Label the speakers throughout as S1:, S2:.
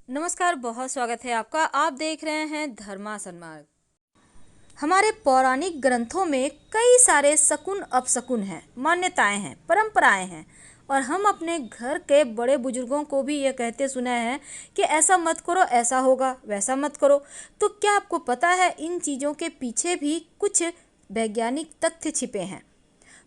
S1: नमस्कार, बहुत स्वागत है आपका। आप देख रहे हैं धर्मासन मार्ग। हमारे पौराणिक ग्रंथों में कई सारे शकुन अपशकुन हैं, मान्यताएं हैं, परंपराएं हैं और हम अपने घर के बड़े बुजुर्गों को भी ये कहते सुने हैं कि ऐसा मत करो, ऐसा होगा, वैसा मत करो। तो क्या आपको पता है इन चीज़ों के पीछे भी कुछ वैज्ञानिक तथ्य छिपे हैं?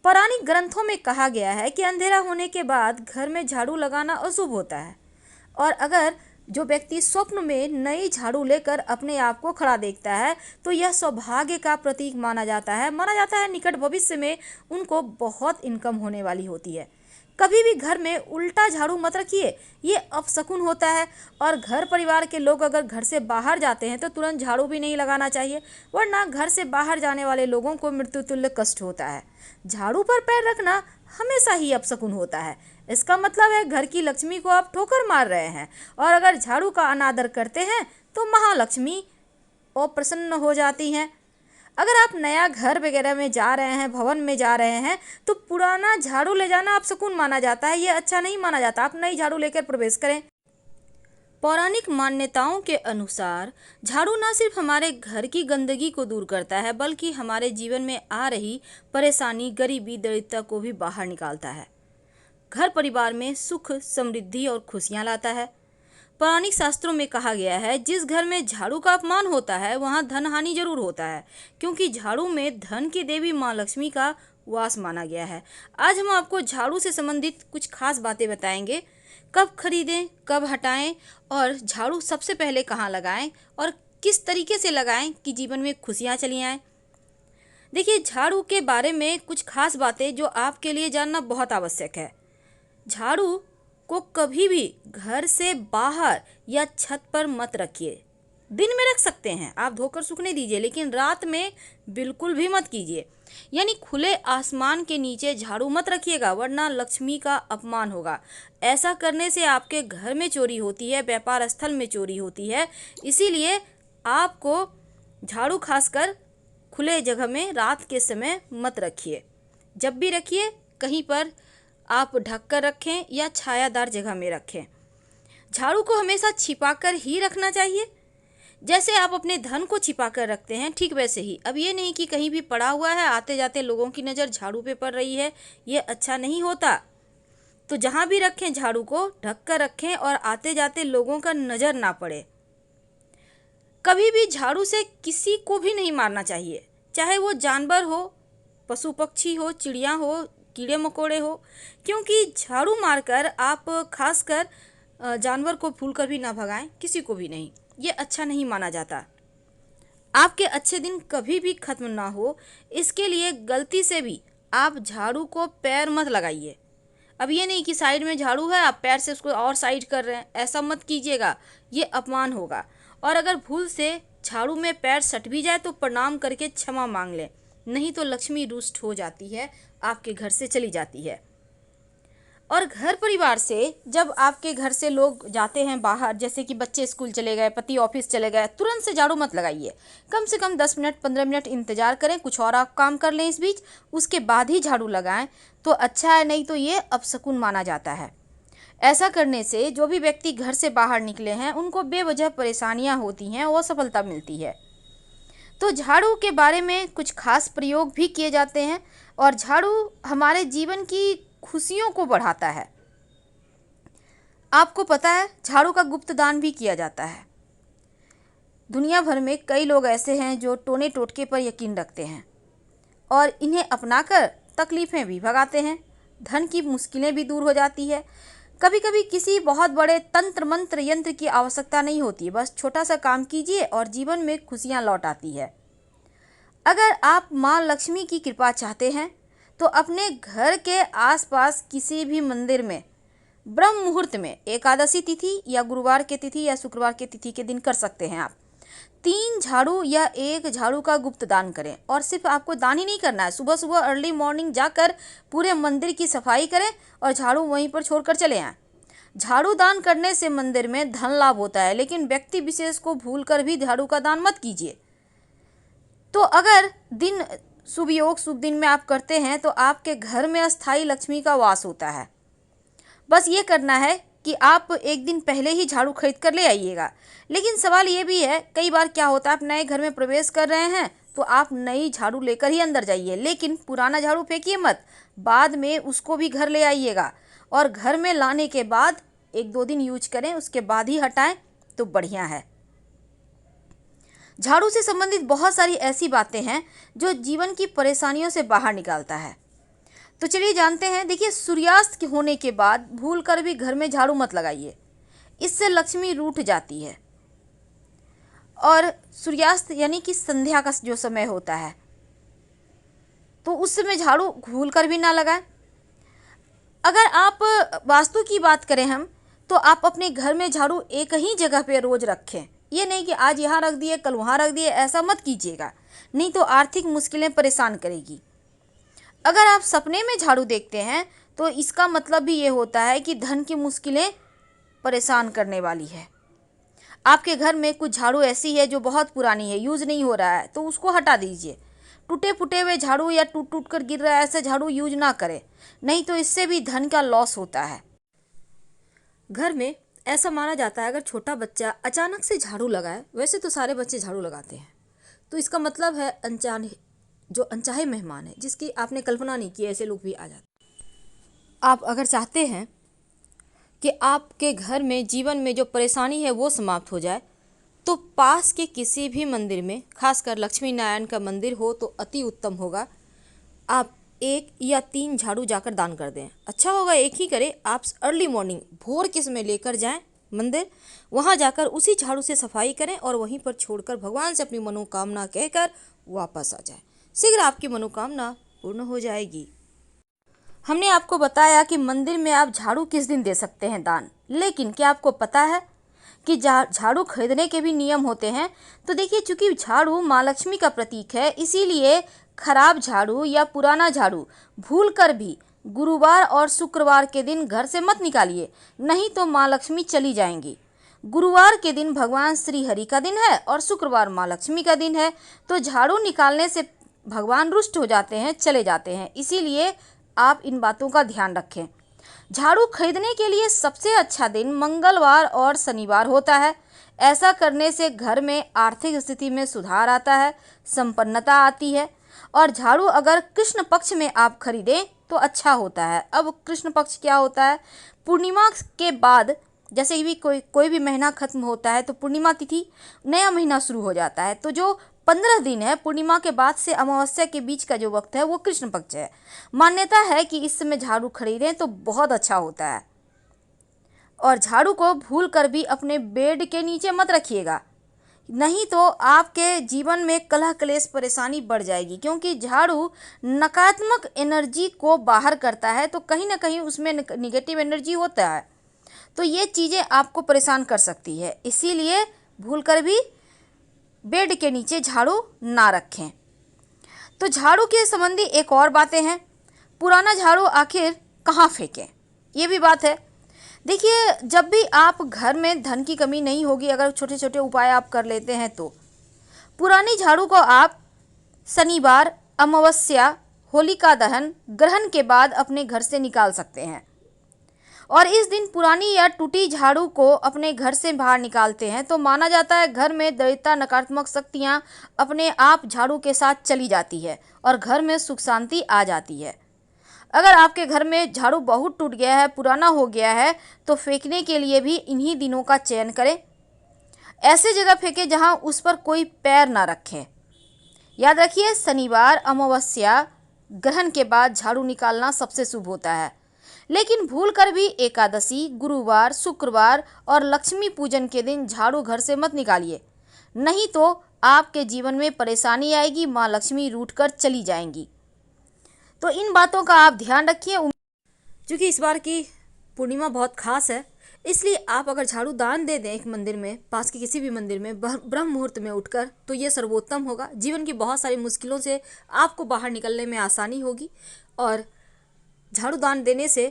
S1: पौराणिक ग्रंथों में कहा गया है कि अंधेरा होने के बाद घर में झाड़ू लगाना अशुभ होता है और अगर जो व्यक्ति स्वप्न में नई झाड़ू लेकर अपने आप को खड़ा देखता है तो यह सौभाग्य का प्रतीक माना जाता है। निकट भविष्य में उनको बहुत इनकम होने वाली होती है। कभी भी घर में उल्टा झाड़ू मत रखिए, ये अपशकुन होता है। और घर परिवार के लोग अगर घर से बाहर जाते हैं तो तुरंत झाड़ू भी नहीं लगाना चाहिए, वरना घर से बाहर जाने वाले लोगों को मृत्यु तुल्य कष्ट होता है। झाड़ू पर पैर रखना हमेशा ही अपशकुन होता है। इसका मतलब है घर की लक्ष्मी को आप ठोकर मार रहे हैं और अगर झाड़ू का अनादर करते हैं तो महालक्ष्मी अप्रसन्न हो जाती हैं। अगर आप नया घर वगैरह में जा रहे हैं, भवन में जा रहे हैं, तो पुराना झाड़ू ले जाना अपशकुन माना जाता है, ये अच्छा नहीं माना जाता। आप नई झाड़ू लेकर प्रवेश करें। पौराणिक मान्यताओं के अनुसार झाड़ू न सिर्फ हमारे घर की गंदगी को दूर करता है बल्कि हमारे जीवन में आ रही परेशानी, गरीबी, दरिद्रता को भी बाहर निकालता है। घर परिवार में सुख, समृद्धि और खुशियां लाता है। पौराणिक शास्त्रों में कहा गया है जिस घर में झाड़ू का अपमान होता है वहां धन हानि जरूर होता है, क्योंकि झाड़ू में धन की देवी मां लक्ष्मी का वास माना गया है। आज हम आपको झाड़ू से संबंधित कुछ खास बातें बताएंगे। कब खरीदें, कब हटाएं और झाड़ू सबसे पहले कहाँ लगाएं और किस तरीके से लगाएं कि जीवन में खुशियां चली आएं। देखिए, झाड़ू के बारे में कुछ खास बातें जो आपके लिए जानना बहुत आवश्यक है। झाड़ू को कभी भी घर से बाहर या छत पर मत रखिए। दिन में रख सकते हैं, आप धोकर सूखने दीजिए, लेकिन रात में बिल्कुल भी मत कीजिए। यानी खुले आसमान के नीचे झाड़ू मत रखिएगा, वरना लक्ष्मी का अपमान होगा। ऐसा करने से आपके घर में चोरी होती है, व्यापार स्थल में चोरी होती है। इसीलिए आपको झाड़ू खासकर खुले जगह में रात के समय मत रखिए। जब भी रखिए कहीं पर आप ढक कर रखें या छायादार जगह में रखें। झाड़ू को हमेशा छिपाकर ही रखना चाहिए। जैसे आप अपने धन को छिपाकर रखते हैं, ठीक वैसे ही अब ये नहीं कि कहीं भी पड़ा हुआ है, आते जाते लोगों की नज़र झाड़ू पे पड़ रही है, ये अच्छा नहीं होता। तो जहाँ भी रखें झाड़ू को ढक कर रखें और आते जाते लोगों का नज़र ना पड़े। कभी भी झाड़ू से किसी को भी नहीं मारना चाहिए, चाहे वो जानवर हो, पशु पक्षी हो, चिड़िया हो, कीड़े मकोड़े हो, क्योंकि झाड़ू मारकर आप खासकर जानवर को भूल कर भी ना भगाएं, किसी को भी नहीं, ये अच्छा नहीं माना जाता। आपके अच्छे दिन कभी भी खत्म ना हो, इसके लिए गलती से भी आप झाड़ू को पैर मत लगाइए। अब ये नहीं कि साइड में झाड़ू है आप पैर से उसको और साइड कर रहे हैं, ऐसा मत कीजिएगा, ये अपमान होगा। और अगर भूल से झाड़ू में पैर सट भी जाए तो प्रणाम करके क्षमा मांग लें, नहीं तो लक्ष्मी रुष्ट हो जाती है, आपके घर से चली जाती है। और घर परिवार से जब आपके घर से लोग जाते हैं बाहर, जैसे कि बच्चे स्कूल चले गए, पति ऑफिस चले गए, तुरंत से झाड़ू मत लगाइए। कम से कम 10 मिनट 15 मिनट इंतजार करें, कुछ और आप काम कर लें इस बीच, उसके बाद ही झाड़ू लगाएं तो अच्छा है, नहीं तो ये अपशकुन माना जाता है। ऐसा करने से जो भी व्यक्ति घर से बाहर निकले हैं उनको बेवजह परेशानियां होती हैं, असफलता मिलती है। तो झाड़ू के बारे में कुछ खास प्रयोग भी किए जाते हैं और झाड़ू हमारे जीवन की खुशियों को बढ़ाता है। आपको पता है झाड़ू का गुप्त दान भी किया जाता है। दुनिया भर में कई लोग ऐसे हैं जो टोने टोटके पर यकीन रखते हैं और इन्हें अपनाकर तकलीफ़ें भी भगाते हैं, धन की मुश्किलें भी दूर हो जाती है। कभी कभी किसी बहुत बड़े तंत्र मंत्र यंत्र की आवश्यकता नहीं होती, बस छोटा सा काम कीजिए और जीवन में खुशियाँ लौट आती है। अगर आप माँ लक्ष्मी की कृपा चाहते हैं तो अपने घर के आसपास किसी भी मंदिर में ब्रह्म मुहूर्त में, एकादशी तिथि या गुरुवार के तिथि या शुक्रवार के तिथि के दिन कर सकते हैं आप 3 झाड़ू या 1 झाड़ू का गुप्त दान करें। और सिर्फ आपको दान ही नहीं करना है, सुबह सुबह अर्ली मॉर्निंग जाकर पूरे मंदिर की सफाई करें और झाड़ू वहीं पर छोड़कर चले आएँ। झाड़ू दान करने से मंदिर में धन लाभ होता है, लेकिन व्यक्ति विशेष को भूल कर भी झाड़ू का दान मत कीजिए। तो अगर दिन शुभ योग शुभ दिन में आप करते हैं तो आपके घर में अस्थाई लक्ष्मी का वास होता है। बस ये करना है कि आप एक दिन पहले ही झाड़ू खरीद कर ले आइएगा। लेकिन सवाल ये भी है, कई बार क्या होता है, आप नए घर में प्रवेश कर रहे हैं तो आप नई झाड़ू लेकर ही अंदर जाइए, लेकिन पुराना झाड़ू फेंकिए मत, बाद में उसको भी घर ले आइएगा और घर में लाने के बाद 1-2 दिन यूज करें, उसके बाद ही हटाएं तो बढ़िया है। झाड़ू से संबंधित बहुत सारी ऐसी बातें हैं जो जीवन की परेशानियों से बाहर निकालता है। तो चलिए जानते हैं। देखिए, सूर्यास्त होने के बाद भूल कर भी घर में झाड़ू मत लगाइए, इससे लक्ष्मी रूठ जाती है। और सूर्यास्त यानी कि संध्या का जो समय होता है, तो उस समय झाड़ू भूल कर भी ना लगाएं। अगर आप वास्तु की बात करें हम, तो आप अपने घर में झाड़ू एक ही जगह पे रोज रखें। ये नहीं कि आज यहाँ रख दिए कल वहाँ रख दिए, ऐसा मत कीजिएगा, नहीं तो आर्थिक मुश्किलें परेशान करेगी। अगर आप सपने में झाड़ू देखते हैं तो इसका मतलब भी ये होता है कि धन की मुश्किलें परेशान करने वाली है। आपके घर में कुछ झाड़ू ऐसी है जो बहुत पुरानी है, यूज़ नहीं हो रहा है, तो उसको हटा दीजिए। टूटे फूटे हुए झाड़ू या टूट टूट कर गिर रहा है ऐसे झाड़ू यूज ना करें, नहीं तो इससे भी धन का लॉस होता है। घर में ऐसा माना जाता है, अगर छोटा बच्चा अचानक से झाड़ू लगाए, वैसे तो सारे बच्चे झाड़ू लगाते हैं, तो इसका मतलब है जो अनचाहे मेहमान है, जिसकी आपने कल्पना नहीं की, ऐसे लोग भी आ जाते हैं। आप अगर चाहते हैं कि आपके घर में जीवन में जो परेशानी है वो समाप्त हो जाए, तो पास के किसी भी मंदिर में, खासकर लक्ष्मी नारायण का मंदिर हो तो अति उत्तम होगा, आप 1 या 3 झाड़ू जाकर दान कर दें। अच्छा होगा एक ही करें, आप अर्ली मॉर्निंग भोर के समय लेकर जाएं मंदिर, वहां जाकर उसी झाड़ू से सफाई करें और वहीं पर छोड़कर भगवान से अपनी मनोकामना कहकर वापस आ जाएं। शीघ्र आपकी मनोकामना पूर्ण हो जाएगी। हमने आपको बताया कि मंदिर में आप झाड़ू किस दिन दे सकते हैं दान, लेकिन क्या आपको पता है कि झाड़ू खरीदने के भी नियम होते हैं? तो देखिए, चूंकि झाड़ू माँ लक्ष्मी का प्रतीक है, इसीलिए खराब झाड़ू या पुराना झाड़ू भूलकर भी गुरुवार और शुक्रवार के दिन घर से मत निकालिए, नहीं तो माँ लक्ष्मी चली जाएंगी। गुरुवार के दिन भगवान श्री हरि का दिन है और शुक्रवार माँ लक्ष्मी का दिन है, तो झाड़ू निकालने से भगवान रुष्ट हो जाते हैं, चले जाते हैं। इसीलिए आप इन बातों का ध्यान रखें। झाड़ू खरीदने के लिए सबसे अच्छा दिन मंगलवार और शनिवार होता है। ऐसा करने से घर में आर्थिक स्थिति में सुधार आता है, संपन्नता आती है। और झाड़ू अगर कृष्ण पक्ष में आप खरीदें तो अच्छा होता है। अब कृष्ण पक्ष क्या होता है? पूर्णिमा के बाद, जैसे भी कोई भी महीना खत्म होता है तो पूर्णिमा तिथि नया महीना शुरू हो जाता है। तो जो 15 दिन है पूर्णिमा के बाद से अमावस्या के बीच का जो वक्त है वो कृष्ण पक्ष है। मान्यता है कि इस समय झाड़ू खरीदें तो बहुत अच्छा होता है। और झाड़ू को भूल कर भी अपने बेड के नीचे मत रखिएगा, नहीं तो आपके जीवन में कलह क्लेश परेशानी बढ़ जाएगी, क्योंकि झाड़ू नकारात्मक एनर्जी को बाहर करता है, तो कहीं ना कहीं उसमें निगेटिव एनर्जी होता है, तो ये चीज़ें आपको परेशान कर सकती है। इसीलिए भूल कर भी बेड के नीचे झाड़ू ना रखें। तो झाड़ू के संबंधी एक और बातें हैं, पुराना झाड़ू आखिर कहाँ फेंकें, ये भी बात है। देखिए, जब भी आप घर में धन की कमी नहीं होगी, अगर छोटे छोटे उपाय आप कर लेते हैं, तो पुरानी झाड़ू को आप शनिवार, अमावस्या, होलिका दहन, ग्रहण के बाद अपने घर से निकाल सकते हैं। और इस दिन पुरानी या टूटी झाड़ू को अपने घर से बाहर निकालते हैं तो माना जाता है घर में दैवता नकारात्मक शक्तियाँ अपने आप झाड़ू के साथ चली जाती है और घर में सुख शांति आ जाती है। अगर आपके घर में झाड़ू बहुत टूट गया है, पुराना हो गया है, तो फेंकने के लिए भी इन्हीं दिनों का चयन करें। ऐसे जगह फेंकें जहां उस पर कोई पैर ना रखें। याद रखिए, शनिवार, अमावस्या, ग्रहण के बाद झाड़ू निकालना सबसे शुभ होता है। लेकिन भूल कर भी एकादशी, गुरुवार, शुक्रवार और लक्ष्मी पूजन के दिन झाड़ू घर से मत निकालिए, नहीं तो आपके जीवन में परेशानी आएगी, माँ लक्ष्मी रूठ कर चली जाएंगी। तो इन बातों का आप ध्यान रखिए। क्योंकि इस बार की पूर्णिमा बहुत खास है, इसलिए आप अगर झाड़ू दान दे दें एक मंदिर में, पास के किसी भी मंदिर में ब्रह्म मुहूर्त में उठकर, तो ये सर्वोत्तम होगा। जीवन की बहुत सारी मुश्किलों से आपको बाहर निकलने में आसानी होगी और झाड़ू दान देने से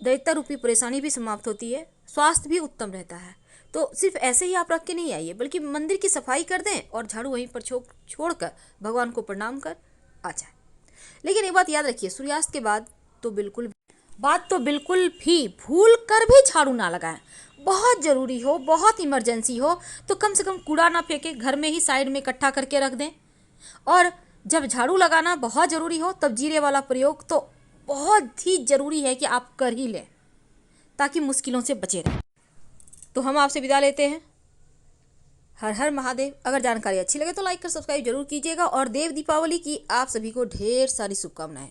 S1: दैत्य रूपी परेशानी भी समाप्त होती है, स्वास्थ्य भी उत्तम रहता है। तो सिर्फ ऐसे ही आप रख के नहीं आइए, बल्कि मंदिर की सफाई कर दें और झाड़ू वहीं पर छोड़कर भगवान को प्रणाम कर आ जाए। लेकिन एक बात याद रखिए, सूर्यास्त के बाद तो बिल्कुल बात तो बिल्कुल भी भूल कर भी झाड़ू ना लगाएं। बहुत ज़रूरी हो, बहुत इमरजेंसी हो तो कम से कम कूड़ा ना फेंके, घर में ही साइड में इकट्ठा करके रख दें। और जब झाड़ू लगाना बहुत ज़रूरी हो तब जीरे वाला प्रयोग तो बहुत ही ज़रूरी है कि आप कर ही लें, ताकि मुश्किलों से बचे रहें। तो हम आपसे विदा लेते हैं। हर हर महादेव। अगर जानकारी अच्छी लगे तो लाइक कर सब्सक्राइब जरूर कीजिएगा और देव दीपावली की आप सभी को ढेर सारी शुभकामनाएं।